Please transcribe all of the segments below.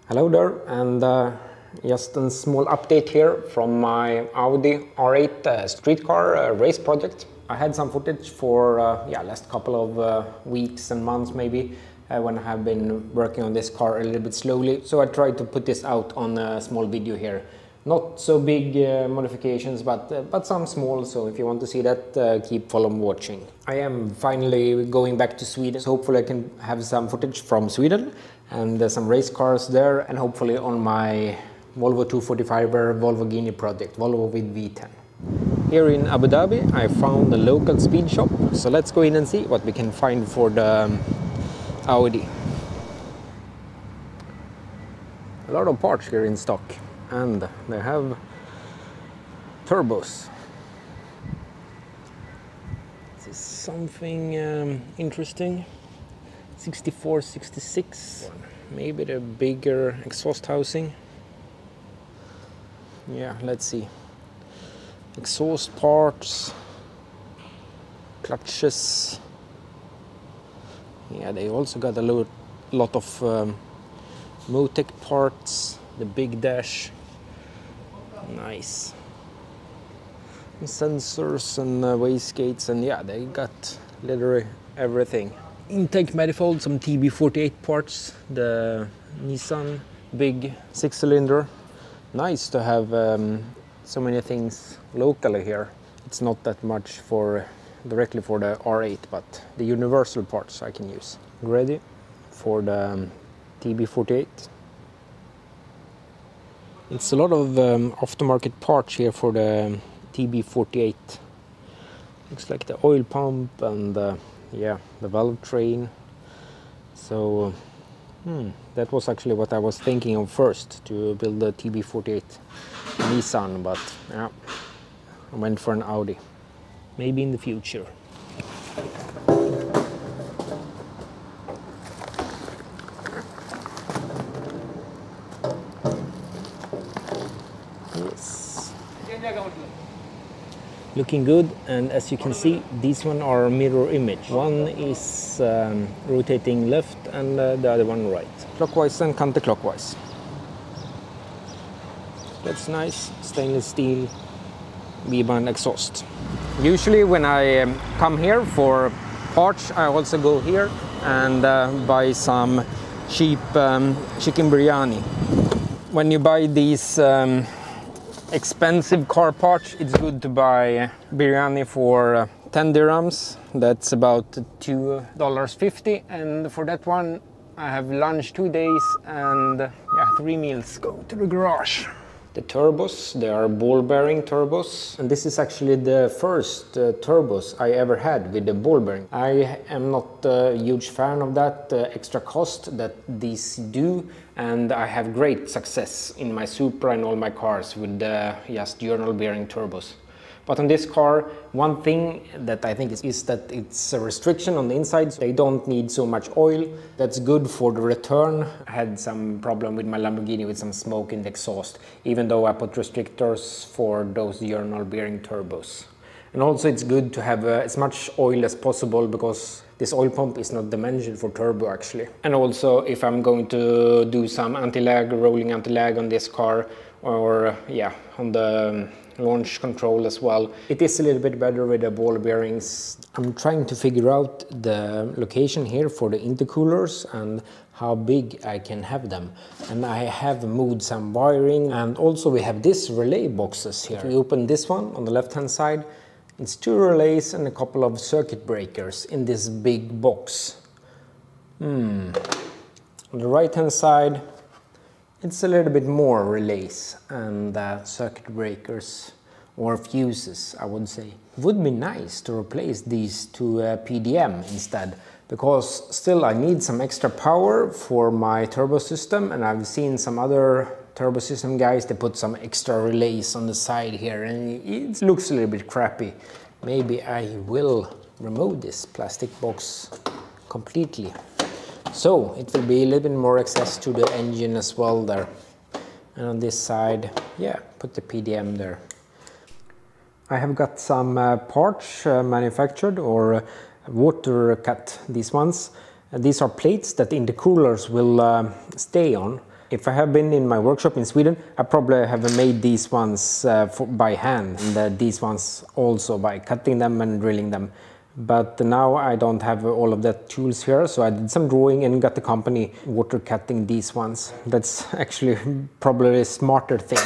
Hello there, and just a small update here from my Audi R8 street car race project. I had some footage for last couple of weeks and months maybe when I have been working on this car a little bit slowly. So I tried to put this out on a small video here. Not so big modifications, but some small, so if you want to see that, keep following watching. I am finally going back to Sweden, so hopefully I can have some footage from Sweden and some race cars there, and hopefully on my Volvo 245er Volvo Guinea project, Volvo with V10. Here in Abu Dhabi I found a local speed shop, so let's go in and see what we can find for the Audi. A lot of parts here in stock. And they have turbos. This is something interesting. 64, 66. Maybe the bigger exhaust housing. Yeah, let's see. Exhaust parts, clutches. Yeah, they also got a lot of Motec parts. The big dash. Nice. And sensors and wastegates, and yeah, they got literally everything. Intake manifold, some TB48 parts, the Nissan big 6-cylinder. Nice to have so many things locally here. It's not that much for directly for the R8, but the universal parts I can use. Ready for the TB48. It's a lot of aftermarket parts here for the TB48. Looks like the oil pump and yeah, the valve train. So that was actually what I was thinking of first, to build the TB48 Nissan, but yeah, I went for an Audi. Maybe in the future. Yes. Looking good, and as you can see, these one are mirror image. One is rotating left and the other one right. Clockwise and counterclockwise. That's nice. Stainless steel V-band exhaust. Usually when I come here for parts, I also go here and buy some cheap chicken biryani. When you buy these expensive car parts, it's good to buy biryani for 10 dirhams. That's about $2.50, and for that one I have lunch 2 days and yeah, 3 meals. Go to the garage. The turbos, they are ball bearing turbos, and this is actually the first turbos I ever had with the ball bearing. I am not a huge fan of that extra cost that these do, and I have great success in my Supra and all my cars with just journal bearing turbos. But on this car, one thing that I think is that it's a restriction on the inside. They don't need so much oil. That's good for the return. I had some problem with my Lamborghini with some smoke in the exhaust, even though I put restrictors for those journal bearing turbos. And also it's good to have as much oil as possible, because this oil pump is not dimensioned for turbo actually. And also if I'm going to do some anti-lag, rolling anti-lag on this car, or yeah, on the launch control as well, it is a little bit better with the ball bearings. I'm trying to figure out the location here for the intercoolers and how big I can have them. And I have moved some wiring, and also we have this relay boxes here. If we open this one on the left hand side, it's 2 relays and a couple of circuit breakers in this big box. On the right hand side, it's a little bit more relays and circuit breakers, or fuses, I would say. It would be nice to replace these to PDM instead, because still I need some extra power for my turbo system, and I've seen some other turbo system guys, they put some extra relays on the side here, and it looks a little bit crappy. Maybe I will remove this plastic box completely. So it will be a little bit more access to the engine as well there. And on this side, yeah, put the PDM there. I have got some parts manufactured, or water cut, these ones. These are plates that intercoolers will stay on, If I have been in my workshop in Sweden, I probably have made these ones by hand, and these ones also by cutting them and drilling them. But now I don't have all of that tools here, so I did some drawing and got the company water cutting these ones. That's actually probably a smarter thing.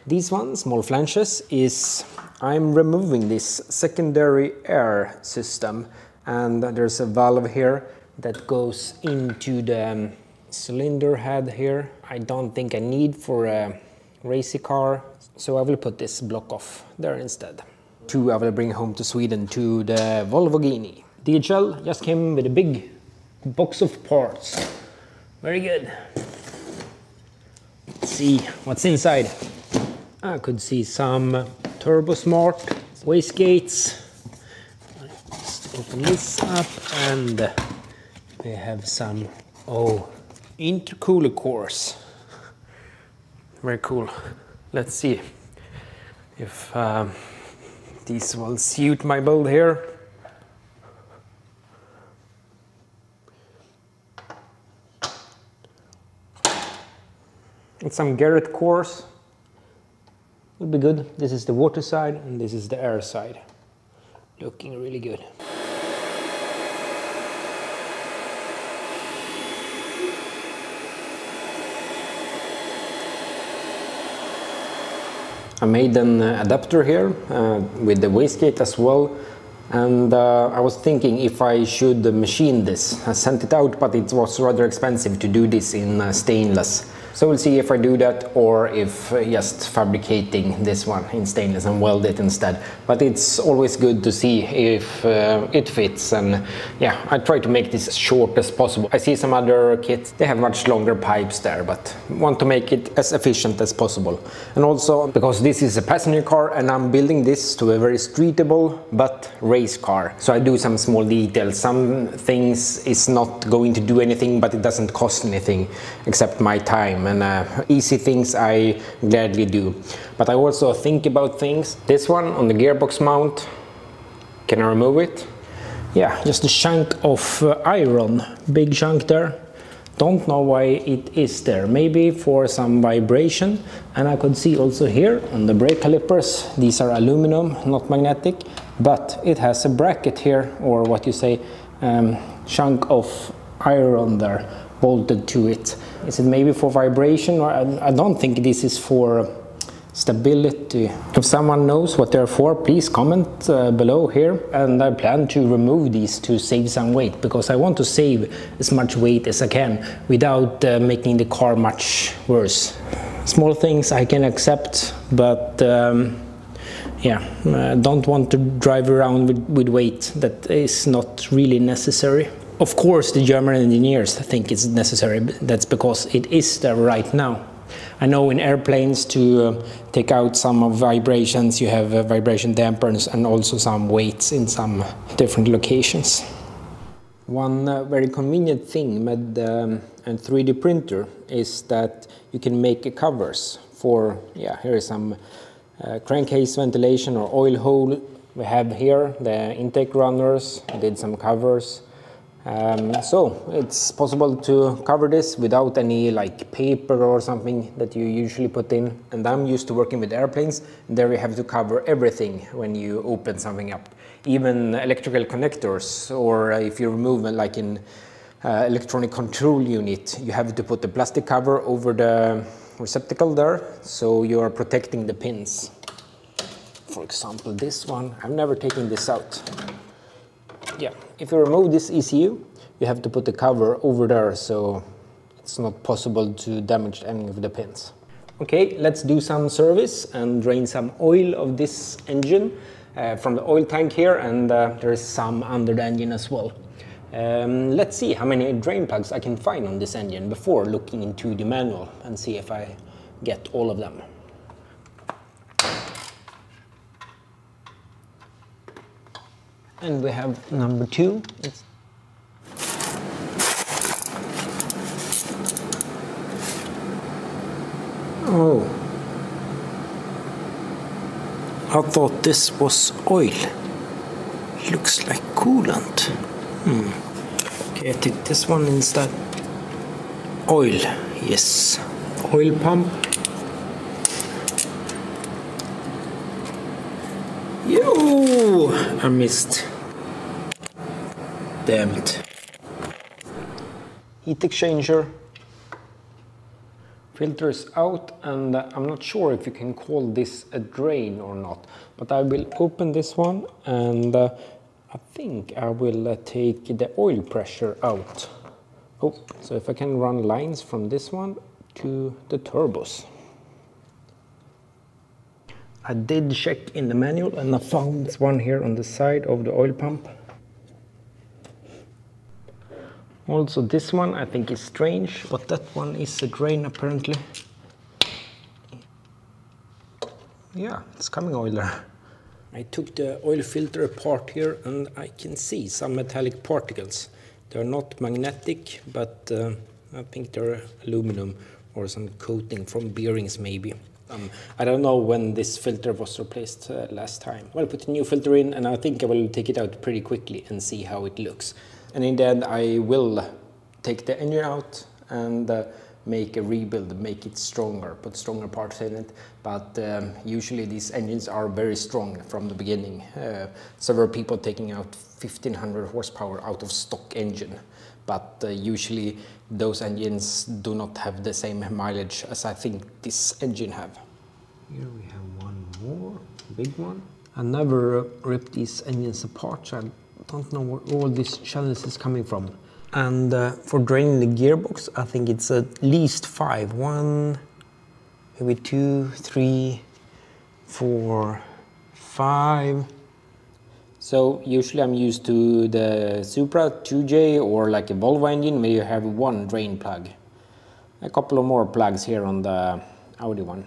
These ones, small flanges, is I'm removing this secondary air system, and there's a valve here that goes into the cylinder head here. I don't think I need for a racy car, so I will put this block off there instead. Two I will bring home to Sweden to the Volvo Gini. DHL just came with a big box of parts. Very good. Let's see what's inside. I could see some Turbo Smart wastegates. Just open this up, and we have some intercooler cores. Very cool. Let's see if these will suit my build here. And some Garrett cores. Will be good. This is the water side and this is the air side. Looking really good. I made an adapter here with the wastegate as well, and I was thinking if I should machine this. I sent it out, but it was rather expensive to do this in stainless. So we'll see if I do that or if just fabricating this one in stainless and weld it instead. But it's always good to see if it fits, and yeah, I try to make this as short as possible. I see some other kits, they have much longer pipes there, but want to make it as efficient as possible. And also because this is a passenger car and I'm building this to a very streetable but race car. So I do some small details. Some things is not going to do anything, but it doesn't cost anything except my time. And easy things I gladly do. But I also think about things. This one on the gearbox mount, can I remove it? Yeah, just a chunk of iron, big chunk there. Don't know why it is there, maybe for some vibration. And I could see also here on the brake calipers, these are aluminum, not magnetic, but it has a bracket here, or what you say, chunk of iron there bolted to it. Is it maybe for vibration, or I don't think this is for stability. If someone knows what they're for, please comment below here, and I plan to remove these to save some weight, because I want to save as much weight as I can without making the car much worse. Small things I can accept, but yeah, don't want to drive around with weight that is not really necessary. Of course, the German engineers think it's necessary. That's because it is there right now. I know in airplanes to take out some of vibrations, you have vibration dampers and also some weights in some different locations. One very convenient thing with a 3D printer is that you can make covers for, yeah, here is some crankcase ventilation or oil hole. We have here the intake runners, I did some covers. So it's possible to cover this without any like paper or something that you usually put in. And I'm used to working with airplanes, and there you have to cover everything when you open something up. Even electrical connectors, or if you remove like in electronic control unit, you have to put the plastic cover over the receptacle there, so you are protecting the pins. For example, this one, I've never taken this out. Yeah, if you remove this ECU, you have to put the cover over there, so it's not possible to damage any of the pins. Okay, let's do some service and drain some oil of this engine from the oil tank here, and there is some under the engine as well. Let's see how many drain plugs I can find on this engine before looking into the manual and see if I get all of them. And we have number 2. Oh, I thought this was oil. Looks like coolant. Okay, I take this one instead. Oil, yes. oil pump. Yo, I missed. Damn it. Heat exchanger. Filter is out, and I'm not sure if you can call this a drain or not, but I will open this one, and I think I will take the oil pressure out. Oh, so if I can run lines from this one to the turbos. I did check in the manual, and I found this one here on the side of the oil pump. Also this one I think is strange, but that one is a drain apparently. Yeah, it's coming oil there. I took the oil filter apart here, and I can see some metallic particles. They're not magnetic, but I think they're aluminum or some coating from bearings maybe. I don't know when this filter was replaced last time. I'll put a new filter in, and I think I will take it out pretty quickly and see how it looks. And in the end I will take the engine out and make a rebuild, make it stronger, put stronger parts in it. But usually these engines are very strong from the beginning. Several people taking out 1500 horsepower out of stock engine. But usually those engines do not have the same mileage as I think this engine have. Here we have one more, big one. I never ripped these engines apart, so I don't know where all these channels is coming from. And for draining the gearbox, I think it's at least 5. 1, maybe 2, 3, 4, 5. So usually I'm used to the Supra 2J or like a Volvo engine where you have one drain plug. A couple of more plugs here on the Audi one.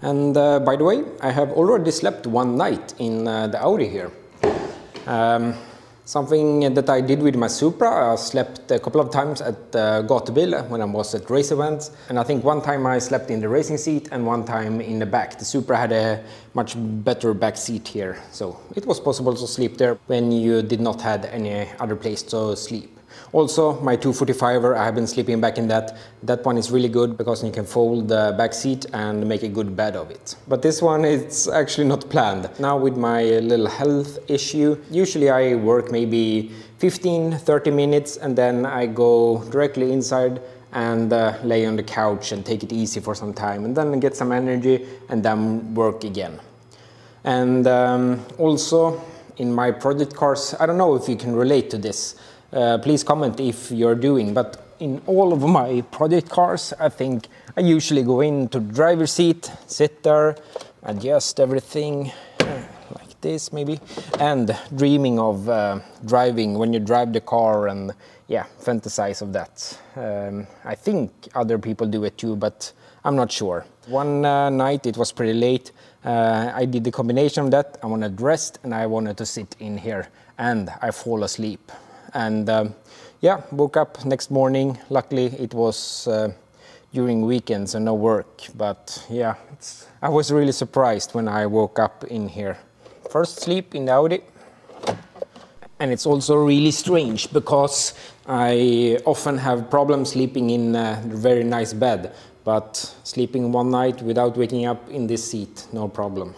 And by the way, I have already slept one night in the Audi here. Something that I did with my Supra, I slept a couple of times at Gatubil when I was at race events. And I think one time I slept in the racing seat and one time in the back. The Supra had a much better back seat here, so it was possible to sleep there when you did not have any other place to sleep. Also, my 245er, I have been sleeping back in that. That one is really good because you can fold the back seat and make a good bed of it. But this one, it's actually not planned. Now with my little health issue, usually I work maybe 15-30 minutes and then I go directly inside and lay on the couch and take it easy for some time and then get some energy and then work again. And also in my project cars, I don't know if you can relate to this. Please comment if you're doing, but in all of my project cars, I think I usually go into the driver's seat, sit there, adjust everything like this maybe, and dreaming of driving when you drive the car and yeah, fantasize of that. I think other people do it too, but I'm not sure. One night, it was pretty late, I did the combination of that. I wanted rest and I wanted to sit in here and I fall asleep. And yeah, woke up next morning. Luckily it was during weekends and no work, but yeah, I was really surprised when I woke up in here. First sleep in the Audi. And it's also really strange because I often have problems sleeping in a very nice bed, but sleeping one night without waking up in this seat, no problem.